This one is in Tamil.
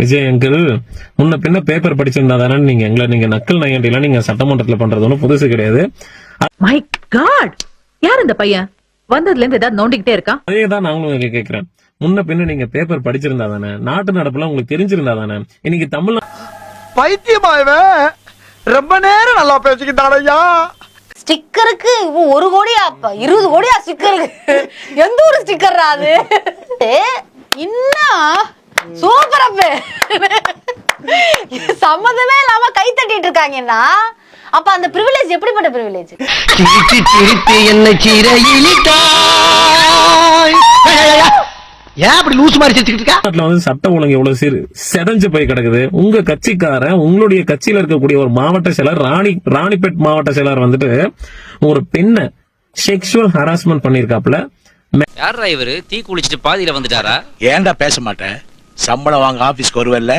விஜய் அங்கிள், முன்ன பின்ன பேப்பர் படிச்சிருந்தா தானே நீங்க நக்கல் நையாண்டிலாம் நீங்க சட்டமன்றத்துல பண்றது ஒன்றும் புதுசு கிடையாது. மை காட், யார் இந்த பையன்? வந்ததுல இருந்து ஏதாவது நோண்டிக்கிட்டே இருக்கா? அதே தான் நாங்களும் கேட்கிறேன். முன்ன பின்ன நீங்க பேப்பர் படிச்சிருந்தா தானே, நாட்டு நடப்புலாம் உங்களுக்கு தெரிஞ்சிருந்தா தானே இன்னைக்கு தமிழ் பைத்தியமாயவே ரொம்ப நேரம் நல்லா பேசிக்கிட்டானையா. ஸ்டிக்கருக்கு 1 கோடியா, 20 கோடியா ஸ்டிக்கருக்கு? எந்த ஒரு ஸ்டிக்கர் அது? இன்னும் சூப்பர் அப்ப சம்மந்தமே இல்லாம கை தட்டிட்டு இருக்காங்கன்னா அப்ப அந்த பிரிவிலேஜ் எப்படிப்பட்ட பிரிவிலேஜ்? திருப்பி திருப்பி என்ன சிறையிலிட்டாய். ஏன் அப்படி லூசு மாதிரி சிரிச்சுக்கிட்டு இருக்கா? நாட்டுல வந்து சட்ட ஒழுங்கு எவ்வளவு செதஞ்சு போய் கிடக்குது. உங்க கட்சிக்காரன், உங்களுடைய கட்சியில இருக்கக்கூடிய ஒரு மாவட்ட செயலர், ராணிப்பேட் மாவட்ட செயலர் வந்துட்டு ஒரு பெண்ணை செக்ஷுவல் ஹராஸ்மெண்ட் பண்ணிருக்காப்ல. யாரா இவரு? தீ குளிச்சிட்டு பாதியில வந்துட்டாரா? ஏன்டா பேச மாட்டேன்? சம்பளம் வாங்க ஆபீஸ்க்கு வருவல்ல,